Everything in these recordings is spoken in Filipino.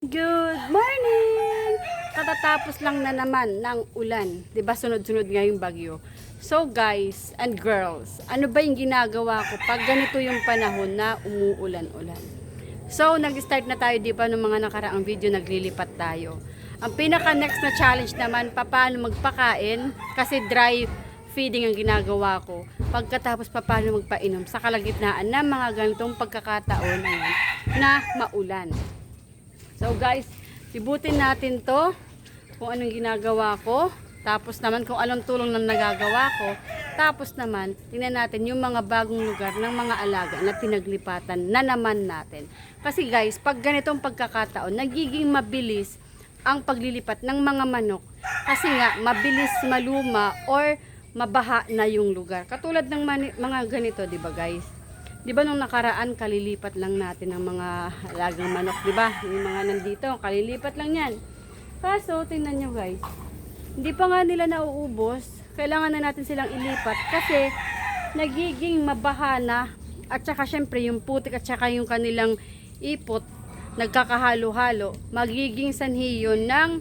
Good morning! Katatapos lang na naman ng ulan. 'Di ba sunod-sunod nga yung bagyo. So guys and girls, ano ba yung ginagawa ko pag ganito yung panahon na umuulan-ulan? So nag-start na tayo di ba ng mga nakaraang video, naglilipat tayo. Ang pinaka next na challenge naman, paano magpakain kasi dry feeding ang ginagawa ko. Pagkatapos paano magpainom sa kalagitnaan ng mga ganitong pagkakataon na maulan. So guys, ibutin natin to kung anong ginagawa ko. Tapos naman kung anong tulong na nagagawa ko. Tapos naman, tingnan natin yung mga bagong lugar ng mga alaga na pinaglipatan na naman natin. Kasi guys, pag ganitong pagkakataon, nagiging mabilis ang paglilipat ng mga manok. Kasi nga, mabilis maluma or mabaha na yung lugar. Katulad ng mga ganito, di ba guys? Di ba nung nakaraan, kalilipat lang natin ng mga alagang manok, di ba? Yung mga nandito, kalilipat lang yan. Kaso, tingnan nyo guys, hindi pa nga nila nauubos. Kailangan na natin silang ilipat kasi nagiging mabaha na. At saka syempre yung putik at saka yung kanilang ipot, nagkakahalo-halo. Magiging sanhi yun ng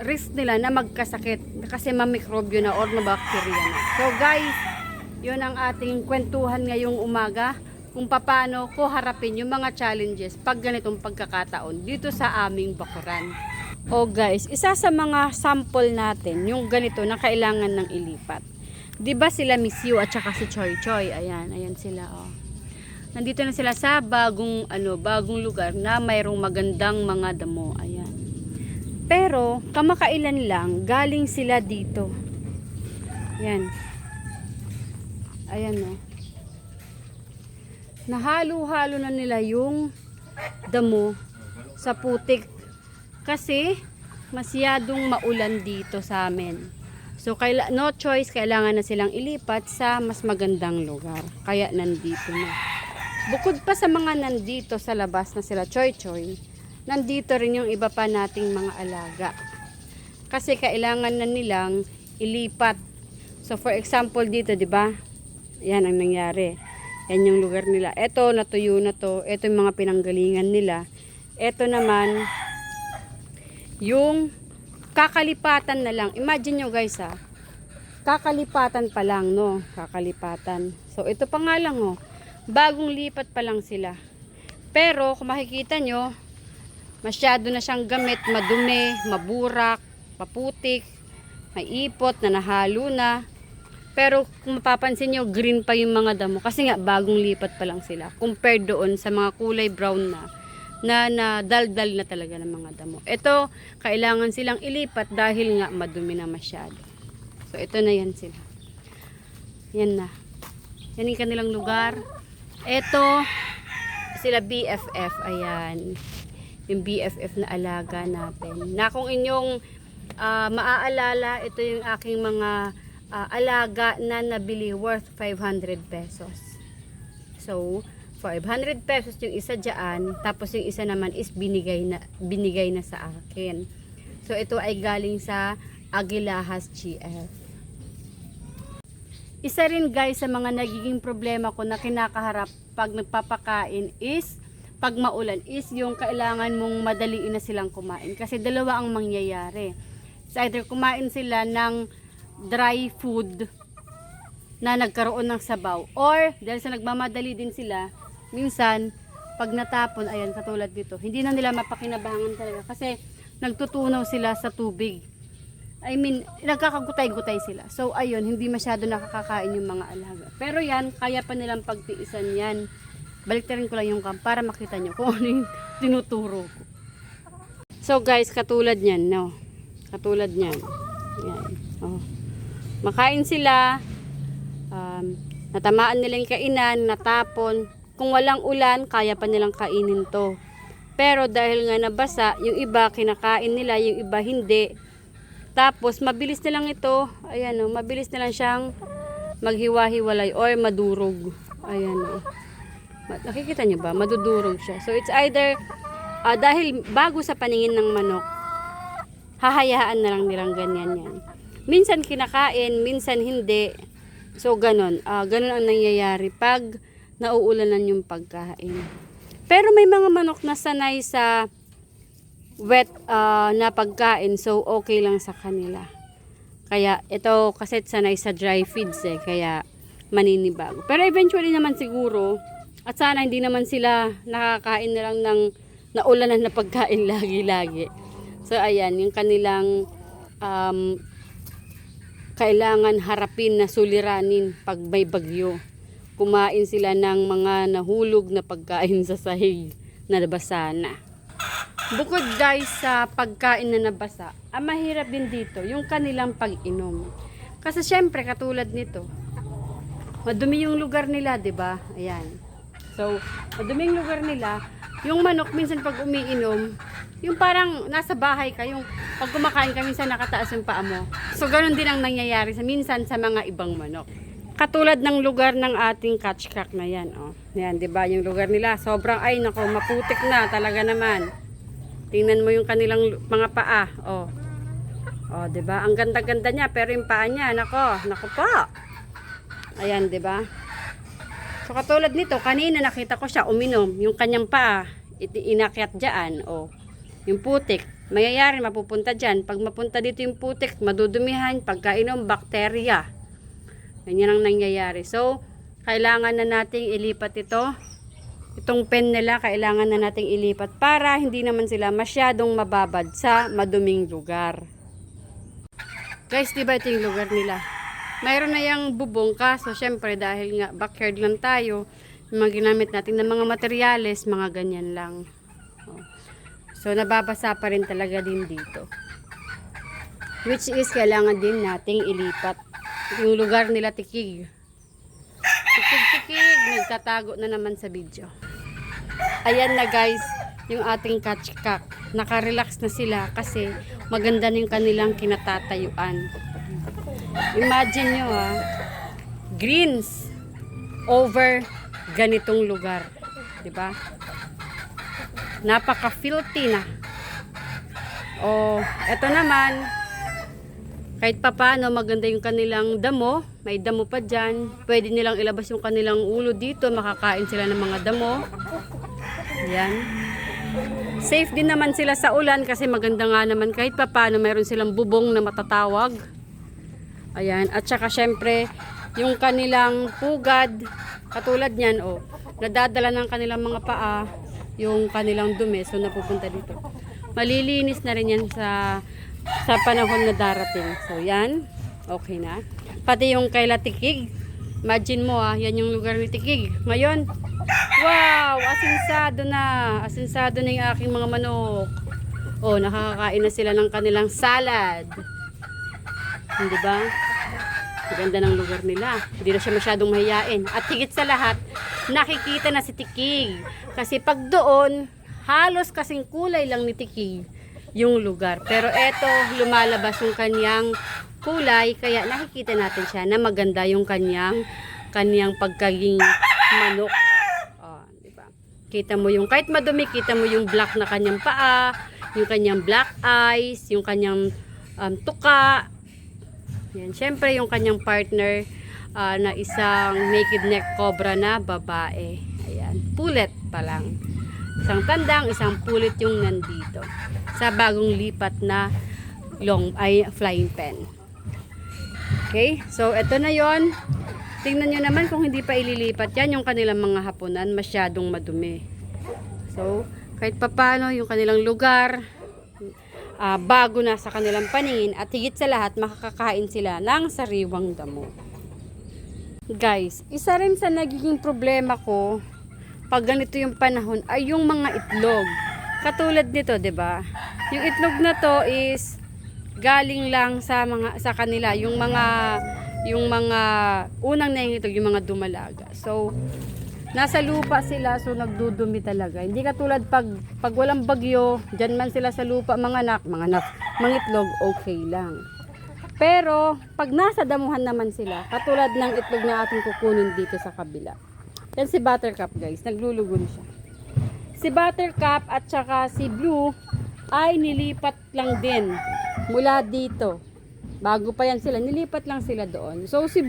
risk nila na magkasakit kasi mamikrobyo na or mabakterya na. So guys, yun ang ating kwentuhan ngayong umaga kung paano ko harapin yung mga challenges pag ganitong pagkakataon dito sa aming bakuran. O guys, isa sa mga sample natin yung ganito na kailangan ng ilipat. 'Di ba sila Miss Yu at saka si Choy Choy? Ayan, ayan sila oh. Nandito na sila sa bagong lugar na mayroong magandang mga damo. Ayan. Pero kamakailan lang galing sila dito. Ayan. Ayan o. Nahalo-halo na nila yung damo sa putik. Kasi masyadong maulan dito sa amin. So no choice, kailangan na silang ilipat sa mas magandang lugar. Kaya nandito na. Bukod pa sa mga nandito sa labas na sila Choy Choy, nandito rin yung iba pa nating mga alaga. Kasi kailangan na nilang ilipat. So for example dito, 'di ba? Yan ang nangyari. Yan yung lugar nila. Ito, natuyo na to. Ito yung mga pinanggalingan nila. Ito naman, yung kakalipatan na lang. Imagine nyo guys ha. Kakalipatan pa lang, no? Kakalipatan. So, ito pa nga lang, oh. Bagong lipat pa lang sila. Pero, kung makikita nyo, masyado na siyang gamit. Madumi, maburak, maputik, may ipot na nahalo na. Pero kung mapapansin nyo, green pa yung mga damo. Kasi nga, bagong lipat pa lang sila. Compared doon sa mga kulay brown na daldal na talaga ng mga damo. Ito, kailangan silang ilipat dahil nga madumi na masyado. So, ito na yan sila. Yan na. Yan yung kanilang lugar. Ito, sila BFF. Ayan. Yung BFF na alaga natin. Na kung inyong maaalala, ito yung aking mga alaga na nabili worth 500 pesos. So, 500 pesos yung isa dyan, tapos yung isa naman is binigay na sa akin. So, ito ay galing sa Agilahas GF. Isa rin guys sa mga nagiging problema ko na kinakaharap pag nagpapakain is, pag maulan, is yung kailangan mong madaliin na silang kumain. Kasi dalawa ang mangyayari. It's either kumain sila ng dry food na nagkaroon ng sabaw, or dahil sa nagmamadali din sila, minsan pag natapon, ayan katulad dito, hindi na nila mapakinabangan talaga kasi nagtutunaw sila sa tubig. I mean, nagkakagutay-gutay sila. So ayun, hindi masyado nakakakain yung mga alaga. Pero yan, kaya pa nilang pagtiisan yan. Baliktarin ko lang yung cam para makita nyo kung ano yung tinuturo ko. So guys, katulad nyan, no? Katulad nyan. Yan. Oh. Makain sila, natamaan nilang kainan, natapon. Kung walang ulan, kaya pa nilang kainin to. Pero dahil nga nabasa, yung iba kinakain nila, yung iba hindi. Tapos mabilis na lang ito, ayan o, mabilis na lang siyang maghiwa-hiwalay or madurog. Ayan o. Nakikita nyo ba? Madudurog siya. So it's either, dahil bago sa paningin ng manok, hahayaan na lang nilang ganyan yan. Minsan kinakain, minsan hindi. So, ganon. Ganon ang nangyayari pag nauulanan yung pagkain. Pero may mga manok na sanay sa wet na pagkain, so okay lang sa kanila. Kaya ito kasi sanay sa dry feeds kaya maninibago. Pero eventually naman siguro, at sana hindi naman sila nakakain na lang ng naulanan na pagkain lagi-lagi. So ayan, yung kanilang kailangan harapin na suliranin pag may bagyo. Kumain sila ng mga nahulog na pagkain sa sahig na nabasa na. Bukod guys sa pagkain na nabasa, ang mahirap din dito yung kanilang pag-inom. Kasi syempre katulad nito, madumi yung lugar nila, 'di ba? Ayan. So, madumi yung lugar nila, yung manok minsan pag umiinom, yung parang nasa bahay ka, yung pag kumakain ka minsan nakataas yung paa mo. So, ganun din ang nangyayari minsan sa mga ibang manok. Katulad ng lugar ng ating catchcock na yan, oh. Yan, 'di ba? Yung lugar nila, sobrang ay nako, maputik na talaga naman. Tingnan mo yung kanilang mga paa, oh. Oh, 'di ba? Ang ganda-ganda niya, pero yung paa niya, nako po. Ayan, 'di ba? So katulad nito, kanina nakita ko siya uminom, yung kanyang paa inakyat diyan, oh. Yung putik, mayayari mapupunta diyan. Pag mapunta dito yung putik, madudumihan, pagkainom bakterya. Ganyan ang nangyayari. So, kailangan na nating ilipat ito. Itong pen nila, kailangan na nating ilipat para hindi naman sila masyadong mababad sa maduming lugar. Guys, diba ito yung lugar nila? Mayroon na yung bubong, kaso syempre dahil nga backyard lang tayo, mga ginamit natin ng mga materyales, mga ganyan lang. So, nababasa pa rin talaga din dito. Which is, kailangan din nating ilipat. Yung lugar nila tikig. Tikig, nagtatago na naman sa video. Ayan na guys, yung ating catchcock. Naka-relax na sila kasi maganda na yung kanilang kinatatayuan. Imagine nyo greens over ganitong lugar. Diba? Napaka-filthy na. Oh, eto naman, kahit papaano maganda yung kanilang damo, may damo pa dyan, pwede nilang ilabas yung kanilang ulo dito, makakain sila ng mga damo. Ayan. Safe din naman sila sa ulan kasi maganda nga naman kahit papaano mayroon silang bubong na matatawag. Ayan, at saka syempre yung kanilang pugad, katulad niyan, oh, nadadala ng kanilang mga paa, yung kanilang dumi, so napupunta dito. Malilinis na rin yan sa panahon na darating. So yan, okay na. Pati yung kay Tikig, imagine mo yan yung lugar ni Tikig. Ngayon, wow, asinsado na. Asinsado na yung aking mga manok. Oh, nakakakain na sila ng kanilang salad. Hindi ba? Ganda ng lugar nila. Hindi na siya masyadong mahiyain. At higit sa lahat, nakikita na si Tikig. Kasi pag doon, halos kasing kulay lang ni Tikig yung lugar. Pero eto, lumalabas yung kanyang kulay, kaya nakikita natin siya na maganda yung kanyang pagkaging manok. Oh, di ba? Kita mo yung, kahit madumi, kita mo yung black na kanyang paa, yung kanyang black eyes, yung kanyang tuka. Yan, syempre yung kanyang partner na isang naked neck cobra na babae. Ayan, pulet pa lang. Isang tandang, isang pulit yung nandito sa bagong lipat na flying pen. Okay, so eto na yon. Tingnan nyo naman kung hindi pa ililipat yan yung kanilang mga hapunan, masyadong madumi. So, kahit papano yung kanilang lugar, bago na sa kanilang paningin, at higit sa lahat, makakakain sila ng sariwang damo. Guys, isa rin sa nagiging problema ko pag ganito yung panahon ay yung mga itlog. Katulad nito, 'di ba? Yung itlog na to is galing lang sa kanila, yung mga unang nangingitlog, yung mga dumalaga. So, nasa lupa sila, so nagdudumi talaga. Hindi katulad pag walang bagyo, diyan man sila sa lupa manganak, mangitlog, okay lang. Pero pag nasa damuhan naman sila, katulad ng itlog na ating kukunin dito sa kabila. Yan si Buttercup guys, naglulugon siya. Si Buttercup at saka si Blue ay nilipat lang din mula dito. Bago pa yan sila, nilipat lang sila doon. So si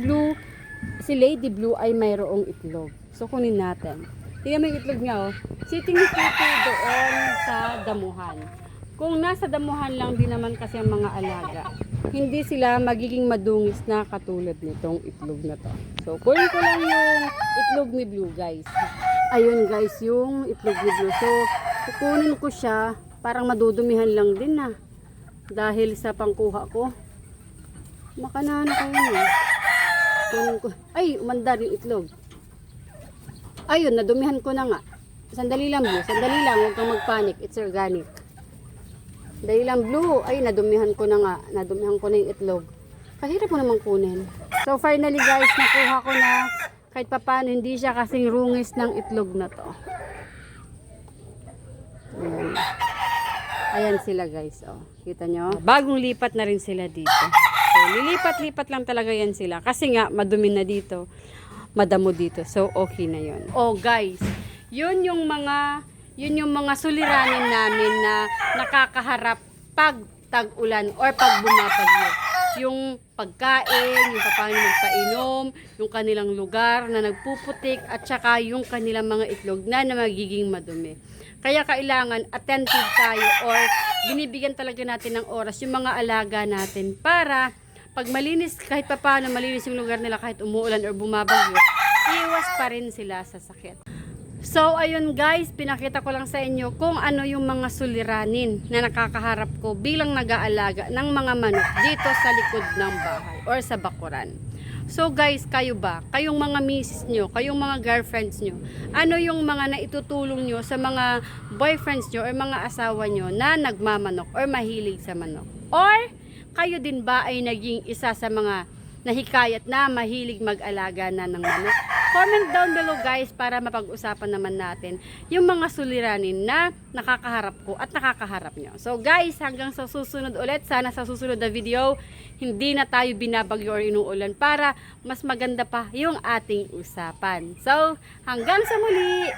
Lady Blue ay mayroong itlog. So kunin natin. Tingnan mo yung itlog niya, oh. Sitting doon sa damuhan. kung nasa damuhan lang din naman kasi ang mga alaga, hindi sila magiging madungis na katulad nitong itlog na to. So, kunin ko lang yung itlog ni Blue, guys. Ayun, guys, yung itlog ni Blue. So, kukunin ko siya, parang madudumihan lang din na. Dahil sa pangkuha ko. Makanana kayo niya. Kunin ko. Ay, umandar yung itlog. Ayun, nadumihan ko na nga. Sandali lang, Blue. Sandali lang, huwag kang magpanik. It's organic. Dahil lang, Blue. Ay, nadumihan ko na nga. Nadumihan ko na yung itlog. Kahirap mo naman kunin. So, finally, guys, nakuha ko na. Kahit papano, hindi siya kasing rungis ng itlog na to. Ayan. Ayan sila, guys. Oh, kita nyo? Bagong lipat na rin sila dito. So, lilipat-lipat lang talaga yan sila. Kasi nga, madumi na dito. Madamo dito. So, okay na yun. Oh, guys. Yun yung mga suliranin namin na nakakaharap pag tag-ulan or pag bumabagyo. Yung pagkain, yung paano magpainom, yung kanilang lugar na nagpuputik, at saka yung kanilang mga itlog na magiging madumi. Kaya kailangan attentive tayo or binibigyan talaga natin ng oras yung mga alaga natin para pag malinis, kahit paano malinis yung lugar nila kahit umuulan or bumabagyo, iwas pa rin sila sa sakit. So, ayun guys, pinakita ko lang sa inyo kung ano yung mga suliranin na nakakaharap ko bilang nag-aalaga ng mga manok dito sa likod ng bahay or sa bakuran. So guys, kayo ba? Kayong mga misis nyo, kayong mga girlfriends nyo, ano yung mga naitutulong nyo sa mga boyfriends nyo or mga asawa nyo na nagmamanok or mahilig sa manok? Or kayo din ba ay naging isa sa mga nahikayat na mahilig mag-alaga na ng manok? Comment down below guys para mapag-usapan naman natin yung mga suliranin na nakakaharap ko at nakakaharap nyo. So guys, hanggang sa susunod ulit, sana sa susunod na video, hindi na tayo binabagyo or inuulan para mas maganda pa yung ating usapan. So, hanggang sa muli!